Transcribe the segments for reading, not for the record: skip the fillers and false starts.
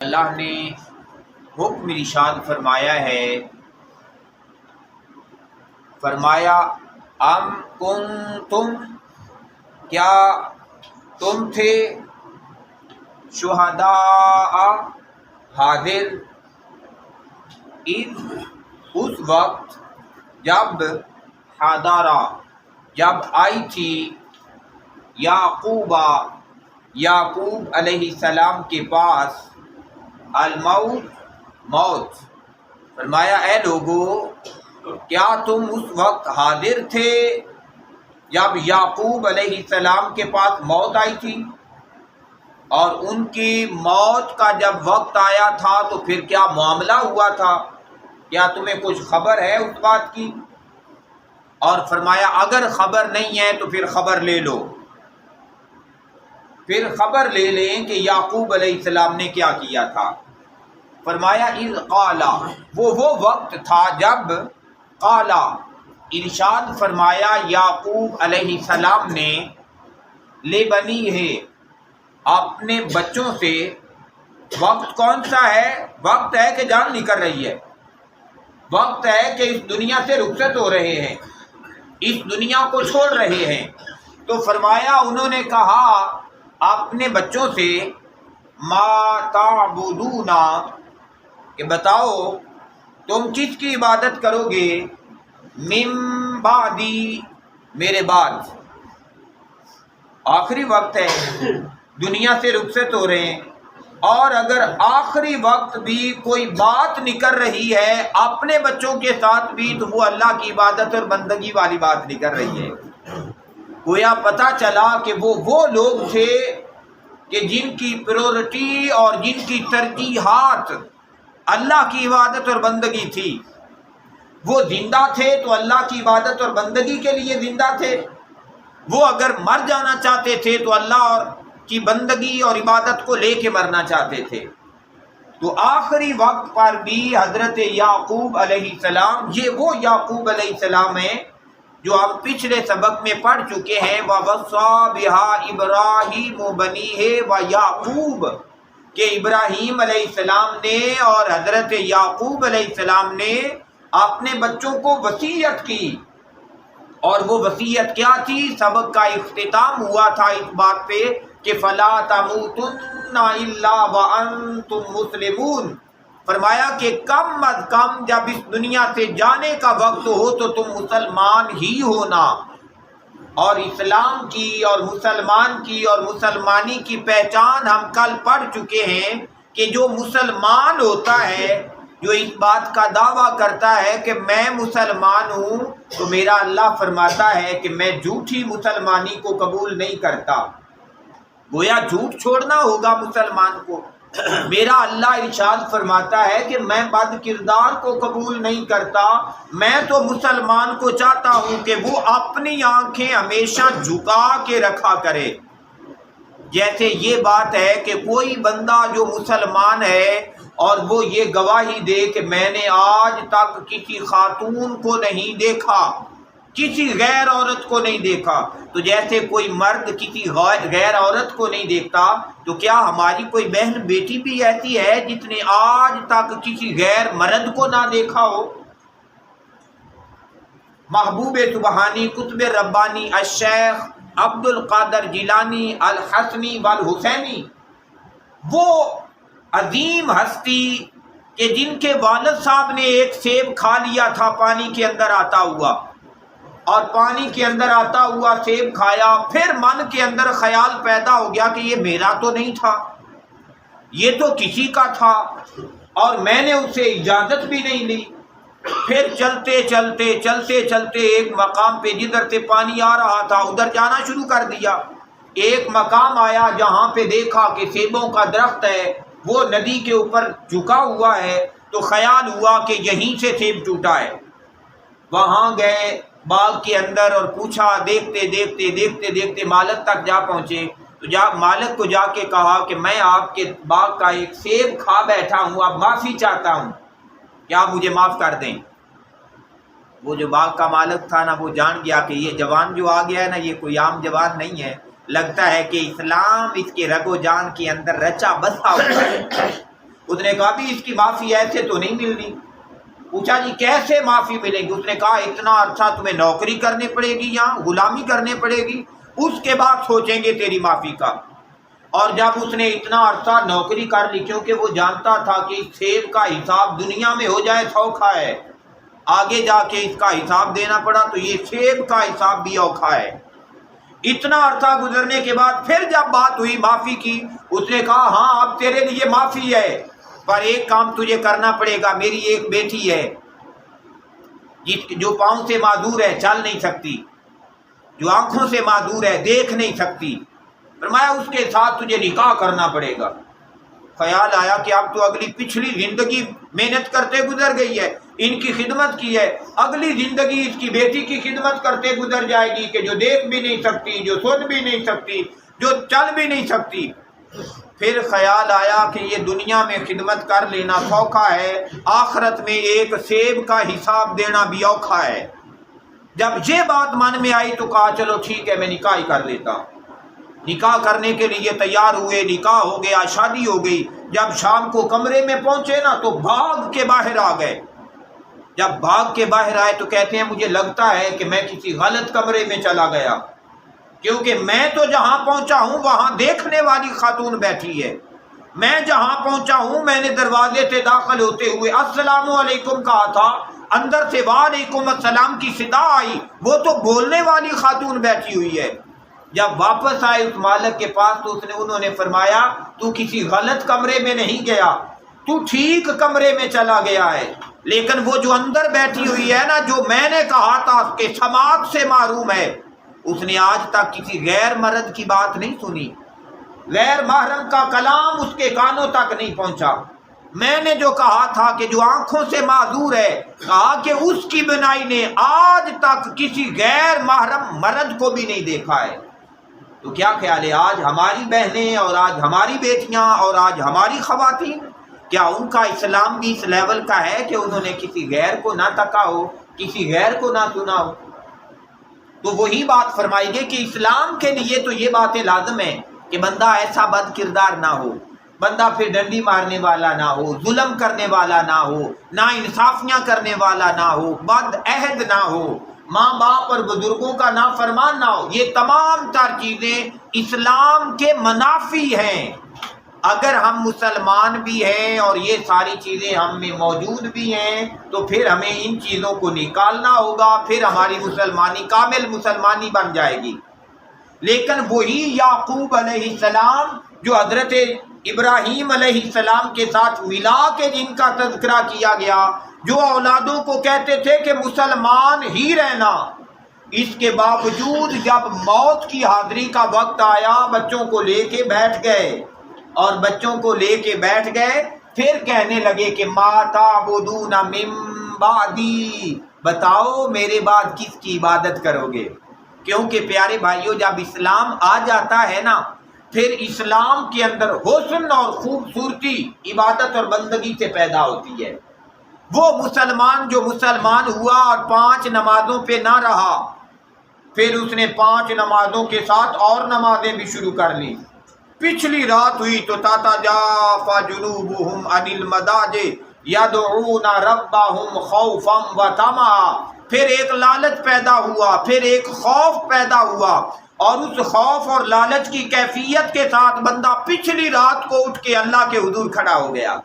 اللہ نے حکم ارشاد فرمایا ہے، فرمایا ام کنتم، کیا تم تھے شہداء حاضر، اس وقت جب حضرا، جب آئی تھی یعقوب علیہ السلام کے پاس الموت، موت۔ فرمایا اے لوگو، کیا تم اس وقت حاضر تھے جب یعقوب علیہ السلام کے پاس موت آئی تھی؟ اور ان کی موت کا جب وقت آیا تھا تو پھر کیا معاملہ ہوا تھا؟ کیا تمہیں کچھ خبر ہے اس بات کی؟ اور فرمایا اگر خبر نہیں ہے تو پھر خبر لے لو، پھر خبر لے لیں کہ یعقوب علیہ السلام نے کیا کیا تھا۔ فرمایا اذ قالا، وہ وقت تھا جب قالا، ارشاد فرمایا یعقوب علیہ السلام نے لبنی ہے، اپنے بچوں سے۔ وقت کون سا ہے؟ وقت ہے کہ جان نکل رہی ہے، وقت ہے کہ اس دنیا سے رخصت ہو رہے ہیں، اس دنیا کو چھوڑ رہے ہیں۔ تو فرمایا انہوں نے کہا اپنے بچوں سے ما تعبدون، کہ بتاؤ تم کس کی عبادت کرو گے، من بعدی، میرے بعد۔ آخری وقت ہے، دنیا سے رخصت ہو رہے ہیں، اور اگر آخری وقت بھی کوئی بات نکل رہی ہے اپنے بچوں کے ساتھ بھی تو وہ اللہ کی عبادت اور بندگی والی بات نکل رہی ہے۔ گویا پتہ چلا کہ وہ لوگ تھے کہ جن کی پریورٹی اور جن کی ترجیحات اللہ کی عبادت اور بندگی تھی۔ وہ زندہ تھے تو اللہ کی عبادت اور بندگی کے لیے زندہ تھے، وہ اگر مر جانا چاہتے تھے تو اللہ اور کی بندگی اور عبادت کو لے کے مرنا چاہتے تھے۔ تو آخری وقت پر بھی حضرت یعقوب علیہ السلام، یہ وہ یعقوب علیہ السلام ہیں جو ہم پچھلے سبق میں پڑھ چکے ہیں، وَوَصَّىٰ بِهَا إِبْرَاهِيمُ بَنِيهِ وَيَعْقُوبُ، کہ ابراہیم علیہ السلام نے اور حضرت یعقوب علیہ السلام نے اپنے بچوں کو وصیت کی۔ اور وہ وصیت کیا تھی؟ سبق کا اختتام ہوا تھا اس بات پہ کہ فَلَا تَمُوتُنَّ إِلَّا وَأَنْتُمْ مُسْلِمُونَ۔ فرمایا کہ کم از کم جب اس دنیا سے جانے کا وقت ہو تو تم مسلمان ہی ہونا۔ اور اسلام کی اور مسلمان کی اور مسلمانی کی پہچان ہم کل پڑھ چکے ہیں کہ جو مسلمان ہوتا ہے، جو اس بات کا دعویٰ کرتا ہے کہ میں مسلمان ہوں، تو میرا اللہ فرماتا ہے کہ میں جھوٹی مسلمانی کو قبول نہیں کرتا۔ گویا جھوٹ چھوڑنا ہوگا مسلمان کو۔ میرا اللہ ارشاد فرماتا ہے کہ میں بد کردار کو قبول نہیں کرتا، میں تو مسلمان کو چاہتا ہوں کہ وہ اپنی آنکھیں ہمیشہ جھکا کے رکھا کرے۔ جیسے یہ بات ہے کہ کوئی بندہ جو مسلمان ہے اور وہ یہ گواہی دے کہ میں نے آج تک کسی خاتون کو نہیں دیکھا، کسی غیر عورت کو نہیں دیکھا، تو جیسے کوئی مرد کسی غیر عورت کو نہیں دیکھتا، تو کیا ہماری کوئی بہن بیٹی بھی ایسی ہے جس نے آج تک کسی غیر مرد کو نہ دیکھا ہو؟ محبوب سبحانی قطب ربانی الشیخ عبد القادر جیلانی الحسنی والحسینی، وہ عظیم ہستی کہ جن کے والد صاحب نے ایک سیب کھا لیا تھا پانی کے اندر آتا ہوا، اور پانی کے اندر آتا ہوا سیب کھایا، پھر من کے اندر خیال پیدا ہو گیا کہ یہ میرا تو نہیں تھا، یہ تو کسی کا تھا، اور میں نے اس سے اجازت بھی نہیں لی۔ پھر چلتے چلتے ایک مقام پہ جدھر سے پانی آ رہا تھا ادھر جانا شروع کر دیا۔ ایک مقام آیا جہاں پہ دیکھا کہ سیبوں کا درخت ہے، وہ ندی کے اوپر جھکا ہوا ہے، تو خیال ہوا کہ یہیں سے سیب ٹوٹا ہے۔ وہاں گئے باغ کے اندر اور پوچھا، دیکھتے مالک تک جا پہنچے، تو مالک کو جا کے کہا کہ میں آپ کے باغ کا ایک سیب کھا بیٹھا ہوں، اب معافی چاہتا ہوں کہ آپ مجھے معاف کر دیں۔ وہ جو باغ کا مالک تھا نا، وہ جان گیا کہ یہ جوان جو آ گیا ہے نا، یہ کوئی عام جوان نہیں ہے، لگتا ہے کہ اسلام اس کے رگ و جان کے اندر رچا بسا ہوا ہے۔ اس نے کہا بھی اس کی معافی ایسے تو نہیں ملنی۔ پوچھا جی کیسے معافی ملے گی؟ اس نے کہا اتنا عرصہ تمہیں نوکری کرنی پڑے گی، یہاں غلامی کرنی پڑے گی، اس کے بعد سوچیں گے تیری معافی کا۔ اور جب اس نے اتنا عرصہ نوکری کر لی، کیونکہ وہ جانتا تھا کہ سیب کا حساب دنیا میں ہو جائے سوکھا ہے، آگے جا کے اس کا حساب دینا پڑا تو یہ سیب کا حساب بھی اوکھا ہے۔ اتنا عرصہ گزرنے کے بعد پھر جب بات ہوئی معافی کی، اس نے کہا ہاں اب تیرے لیے معافی ہے، پر ایک کام تجھے کرنا پڑے گا۔ میری ایک بیٹی ہے جو پاؤں سے معذور ہے، چل نہیں سکتی، جو آنکھوں سے معذور ہے، دیکھ نہیں سکتی، فرمایا اس کے ساتھ تجھے نکاح کرنا پڑے گا۔ خیال آیا کہ اب تو اگلی پچھلی زندگی محنت کرتے گزر گئی ہے، ان کی خدمت کی ہے، اگلی زندگی اس کی بیٹی کی خدمت کرتے گزر جائے گی کہ جو دیکھ بھی نہیں سکتی، جو سن بھی نہیں سکتی، جو چل بھی نہیں سکتی۔ پھر خیال آیا کہ یہ دنیا میں خدمت کر لینا سوکھا ہے، آخرت میں ایک سیب کا حساب دینا بھی اوکھا ہے۔ جب یہ بات من میں آئی تو کہا چلو ٹھیک ہے میں نکاح ہی کر لیتا ہوں۔ نکاح کرنے کے لیے تیار ہوئے، نکاح ہو گیا، شادی ہو گئی۔ جب شام کو کمرے میں پہنچے نا تو بھاگ کے باہر آ گئے۔ جب بھاگ کے باہر آئے تو کہتے ہیں مجھے لگتا ہے کہ میں کسی غلط کمرے میں چلا گیا، کیونکہ میں تو جہاں پہنچا ہوں وہاں دیکھنے والی خاتون بیٹھی ہے، میں جہاں پہنچا ہوں میں نے دروازے سے داخل ہوتے ہوئے السلام علیکم کہا تھا، اندر سے وعلیکم السلام کی صدا آئی، وہ تو بولنے والی خاتون بیٹھی ہوئی ہے۔ جب واپس آئے اس مالک کے پاس تو انہوں نے فرمایا تو کسی غلط کمرے میں نہیں گیا، تو ٹھیک کمرے میں چلا گیا ہے، لیکن وہ جو اندر بیٹھی ہوئی ہے نا، جو میں نے کہا تھا کہ سماعت سے محروم ہے، اس نے آج تک کسی غیر مرد کی بات نہیں سنی، غیر محرم کا کلام اس کے کانوں تک نہیں پہنچا۔ میں نے جو کہا تھا کہ جو آنکھوں سے معذور ہے، کہا کہ اس کی بنائی نے آج تک کسی غیر محرم مرد کو بھی نہیں دیکھا ہے۔ تو کیا خیال ہے آج ہماری بہنیں اور آج ہماری بیٹیاں اور آج ہماری خواتین، کیا ان کا اسلام بھی اس لیول کا ہے کہ انہوں نے کسی غیر کو نہ تکا ہو، کسی غیر کو نہ سنا ہو؟ تو وہی بات فرمائی گئی کہ اسلام کے لیے تو یہ باتیں لازم ہیں کہ بندہ ایسا بد کردار نہ ہو، بندہ پھر ڈنڈی مارنے والا نہ ہو، ظلم کرنے والا نہ ہو، نا انصافیاں کرنے والا نہ ہو، بد عہد نہ ہو، ماں باپ اور بزرگوں کا نافرمان نہ ہو۔ یہ تمام تر چیزیں اسلام کے منافی ہیں۔ اگر ہم مسلمان بھی ہیں اور یہ ساری چیزیں ہم میں موجود بھی ہیں تو پھر ہمیں ان چیزوں کو نکالنا ہوگا، پھر ہماری مسلمانی کامل مسلمانی بن جائے گی۔ لیکن وہی یعقوب علیہ السلام جو حضرت ابراہیم علیہ السلام کے ساتھ ملا کے جن کا تذکرہ کیا گیا، جو اولادوں کو کہتے تھے کہ مسلمان ہی رہنا، اس کے باوجود جب موت کی حاضری کا وقت آیا بچوں کو لے کے بیٹھ گئے، اور بچوں کو لے کے بیٹھ گئے، پھر کہنے لگے کہ ما تعبدون من بعدی، بتاؤ میرے بعد کس کی عبادت کرو گے؟ کیونکہ پیارے بھائیوں جب اسلام آ جاتا ہے نا، پھر اسلام کے اندر حسن اور خوبصورتی عبادت اور بندگی سے پیدا ہوتی ہے۔ وہ مسلمان جو مسلمان ہوا اور 5 نمازوں پہ نہ رہا، پھر اس نے 5 نمازوں کے ساتھ اور نمازیں بھی شروع کر لی۔ پچھلی رات ہوئی تو تتجافی جنوبہم عن المضاجع یدعون ربہم خوفا وطمعا، پھر ایک لالچ پیدا ہوا، پھر ایک خوف پیدا ہوا، اور اس خوف اور لالچ کی کیفیت کے ساتھ بندہ پچھلی رات کو اٹھ کے اللہ کے حضور کھڑا ہو گیا،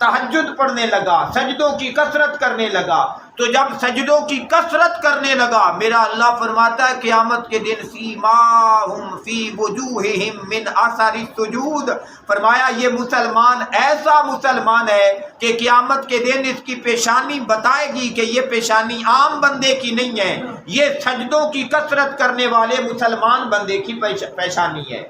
تہجد پڑھنے لگا، سجدوں کی کثرت کرنے لگا۔ تو جب سجدوں کی کثرت کرنے لگا، میرا اللہ فرماتا ہے قیامت کے دن سیماہم فی وجوہہم من اثر السجود، فرمایا یہ مسلمان ایسا مسلمان ہے کہ قیامت کے دن اس کی پیشانی بتائے گی کہ یہ پیشانی عام بندے کی نہیں ہے، یہ سجدوں کی کثرت کرنے والے مسلمان بندے کی پیشانی ہے۔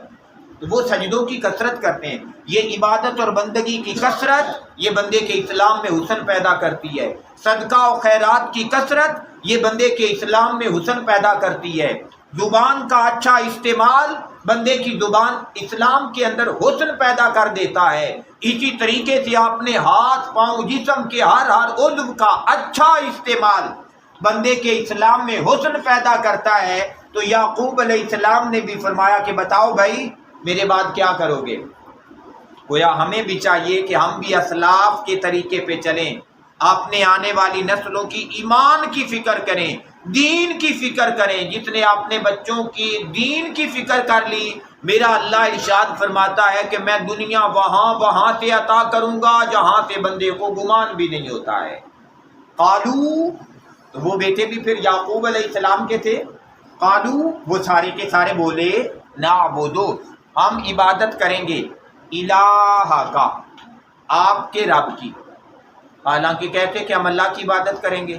تو وہ سجدوں کی کثرت کرتے ہیں، یہ عبادت اور بندگی کی کثرت یہ بندے کے اسلام میں حسن پیدا کرتی ہے۔ صدقہ و خیرات کی کثرت یہ بندے کے اسلام میں حسن پیدا کرتی ہے۔ زبان کا اچھا استعمال بندے کی زبان اسلام کے اندر حسن پیدا کر دیتا ہے۔ اسی طریقے سے اپنے ہاتھ پاؤں جسم کے ہر عضو کا اچھا استعمال بندے کے اسلام میں حسن پیدا کرتا ہے۔ تو یعقوب علیہ السلام نے بھی فرمایا کہ بتاؤ بھائی میرے بعد کیا کرو گے؟ گویا ہمیں بھی چاہیے کہ ہم بھی اسلاف کے طریقے پہ چلیں، اپنے آنے والی نسلوں کی ایمان کی فکر کریں، دین کی فکر کریں۔ جس نے اپنے بچوں کی دین کی فکر کر لی، میرا اللہ ارشاد فرماتا ہے کہ میں دنیا وہاں سے عطا کروں گا جہاں سے بندے کو گمان بھی نہیں ہوتا ہے۔ قالو، تو وہ بیٹے بھی پھر یعقوب علیہ السلام کے تھے، قالو، وہ سارے کے سارے بولے، نعبدو، ہم عبادت کریں گے، الہ کا، آپ کے رب کی۔ حالانکہ کہتے کہ ہم اللہ کی عبادت کریں گے،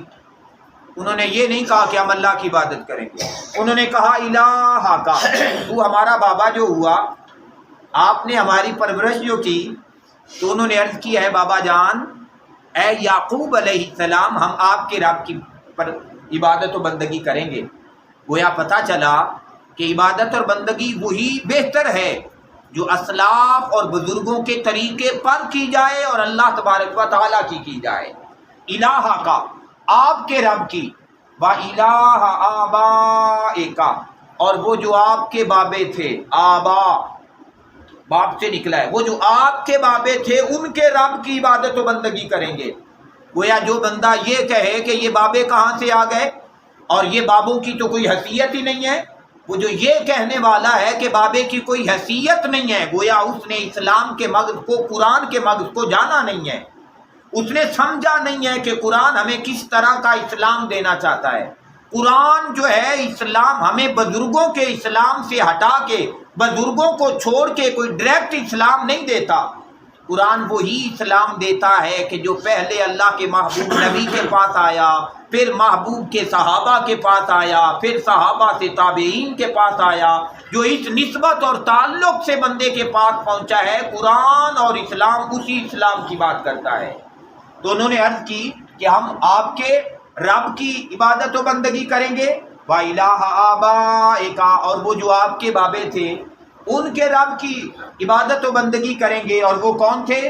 انہوں نے یہ نہیں کہا کہ ہم اللہ کی عبادت کریں گے، انہوں نے کہا الہ کا، تو ہمارا بابا جو ہوا، آپ نے ہماری پرورش جو کی، تو انہوں نے عرض کیا ہے بابا جان، اے یعقوب علیہ السلام، ہم آپ کے رب کی پر عبادت و بندگی کریں گے۔ گویا پتہ چلا کہ عبادت اور بندگی وہی بہتر ہے جو اسلاف اور بزرگوں کے طریقے پر کی جائے اور اللہ تبارک و تعالیٰ کی جائے۔ الہ کا، آپ کے رب کی، وَإِلَٰهَ آبَائِكَ، اور وہ جو آپ کے بابے تھے، آبا باپ سے نکلا ہے، وہ جو آپ کے بابے تھے ان کے رب کی عبادت و بندگی کریں گے۔ گویا جو بندہ یہ کہے کہ یہ بابے کہاں سے آ گئے اور یہ بابوں کی تو کوئی حیثیت ہی نہیں ہے، وہ جو یہ کہنے والا ہے کہ بابے کی کوئی حیثیت نہیں ہے، گویا اس نے اسلام کے مغز کو، قرآن کے مغز کو جانا نہیں ہے، اس نے سمجھا نہیں ہے کہ قرآن ہمیں کس طرح کا اسلام دینا چاہتا ہے۔ قرآن جو ہے اسلام ہمیں بزرگوں کے اسلام سے ہٹا کے، بزرگوں کو چھوڑ کے کوئی ڈائریکٹ اسلام نہیں دیتا۔ قرآن وہی اسلام دیتا ہے کہ جو پہلے اللہ کے محبوب نبی کے پاس آیا، پھر محبوب کے صحابہ کے پاس آیا، پھر صحابہ سے تابعین کے پاس آیا، جو اس نسبت اور تعلق سے بندے کے پاس پہنچا ہے۔ قرآن اور اسلام اسی اسلام کی بات کرتا ہے۔ تو انہوں نے عرض کی کہ ہم آپ کے رب کی عبادت و بندگی کریں گے، وَإِلَٰهَ آبَائِكَ، اور وہ جو آپ کے بابے تھے ان کے رب کی عبادت و بندگی کریں گے۔ اور وہ کون تھے؟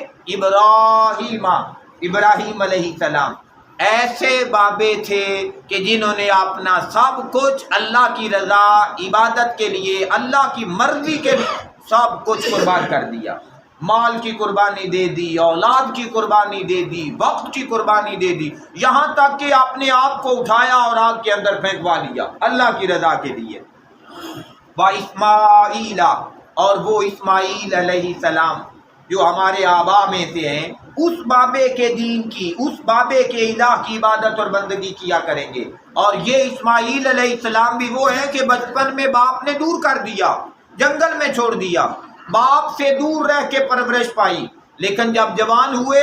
ابراہیم علیہ السلام۔ ایسے بابے تھے کہ جنہوں نے اپنا سب کچھ اللہ کی رضا، عبادت کے لیے، اللہ کی مرضی کے لیے سب کچھ قربان کر دیا، مال کی قربانی دے دی، اولاد کی قربانی دے دی، وقت کی قربانی دے دی، یہاں تک کہ اپنے آپ کو اٹھایا اور آگ کے اندر پھینکوا لیا اللہ کی رضا کے لیے۔ وَإِسْمَاعِيلَ، اور وہ اسماعیل علیہ السلام جو ہمارے آبا میں سے ہیں، اس بابے کے دین کی، اس بابے کے الہ کی عبادت اور بندگی کیا کریں گے۔ اور یہ اسماعیل علیہ السلام بھی وہ ہیں کہ بچپن میں باپ نے دور کر دیا، جنگل میں چھوڑ دیا، باپ سے دور رہ کے پرورش پائی، لیکن جب جوان ہوئے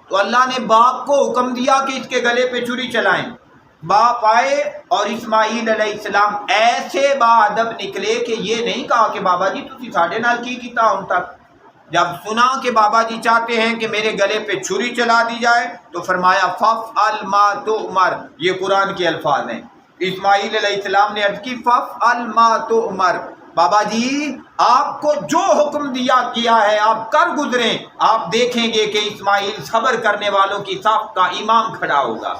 تو اللہ نے باپ کو حکم دیا کہ اس کے گلے پہ چھری چلائیں۔ باپ آئے اور اسماعیل علیہ السلام ایسے باادب نکلے کہ یہ نہیں کہا کہ بابا جی تسی ساڈے نال کی کیتا ہن تک۔ جب سنا کہ بابا جی چاہتے ہیں کہ میرے گلے پہ چھری چلا دی جائے تو فرمایا فَافْعَلْ مَا تُؤْمَرْ، یہ قرآن کے الفاظ ہیں۔ اسماعیل علیہ السلام نے عرض کی فَافْعَلْ مَا تُؤْمَرْ، بابا جی آپ کو جو حکم دیا گیا ہے آپ کر گزریں، آپ دیکھیں گے کہ اسماعیل صبر کرنے والوں کی صف کا امام کھڑا ہوگا۔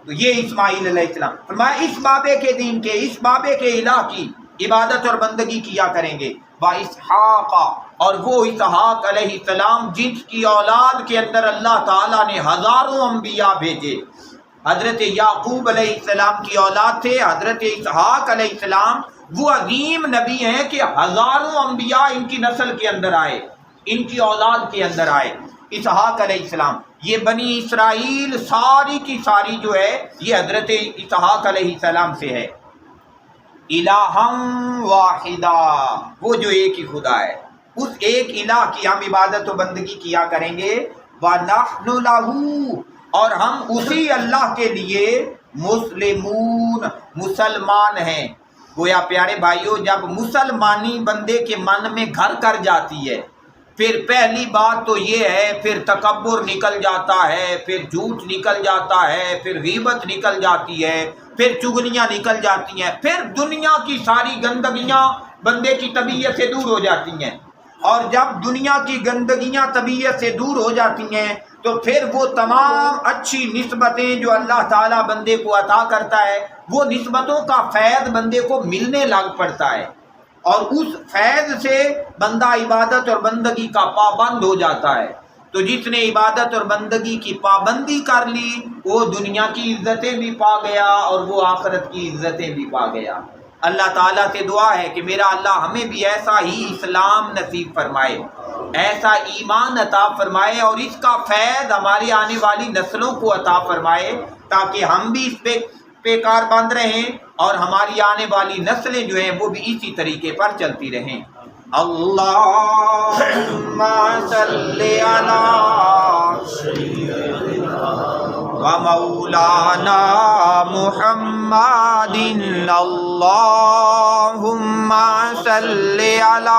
تو یہ اسماعیل علیہ السلام فرمایا اس بابے کے دین کے، اس بابے کے الہ کی عبادت اور بندگی کیا کریں گے۔ وَإِسْحَاقَ، اور وہ اسحاق علیہ السلام جس کی اولاد کے اندر اللہ تعالیٰ نے ہزاروں انبیاء بھیجے۔ حضرت یعقوب علیہ السلام کی اولاد تھے حضرت اسحاق علیہ السلام، وہ عظیم نبی ہیں کہ ہزاروں انبیاء ان کی نسل کے اندر آئے، ان کی اولاد کے اندر آئے۔ اسحاق علیہ السلام، یہ بنی اسرائیل ساری کی ساری جو ہے یہ حضرت اسحاق علیہ السلام سے ہے۔ الہم واحدہ، وہ جو ایک ہی خدا ہے، اس ایک الہ کی ہم عبادت و بندگی کیا کریں گے۔ وَنَحْنُ لَهُ، اور ہم اسی اللہ کے لیے مسلمون، مسلمان ہیں۔ گویا پیارے بھائیوں، جب مسلمانی بندے کے من میں گھر کر جاتی ہے، پھر پہلی بات تو یہ ہے، پھر تکبر نکل جاتا ہے، پھر جھوٹ نکل جاتا ہے، پھر غیبت نکل جاتی ہے، پھر چگلیاں نکل جاتی ہیں، پھر دنیا کی ساری گندگیاں بندے کی طبیعت سے دور ہو جاتی ہیں۔ اور جب دنیا کی گندگیاں طبیعت سے دور ہو جاتی ہیں تو پھر وہ تمام اچھی نسبتیں جو اللہ تعالیٰ بندے کو عطا کرتا ہے، وہ نسبتوں کا فیض بندے کو ملنے لگ پڑتا ہے۔ اور اس فیض سے بندہ عبادت اور بندگی کا پابند ہو جاتا ہے۔ تو جس نے عبادت اور بندگی کی پابندی کر لی وہ دنیا کی عزتیں بھی پا گیا اور وہ آخرت کی عزتیں بھی پا گیا۔ اللہ تعالیٰ سے دعا ہے کہ میرا اللہ ہمیں بھی ایسا ہی اسلام نصیب فرمائے، ایسا ایمان عطا فرمائے اور اس کا فیض ہماری آنے والی نسلوں کو عطا فرمائے، تاکہ ہم بھی اس پہ کاربند رہیں اور ہماری آنے والی نسلیں جو ہیں وہ بھی اسی طریقے پر چلتی رہیں۔ اللہم صلی علی و مولانا محمد، اللہم صلی علی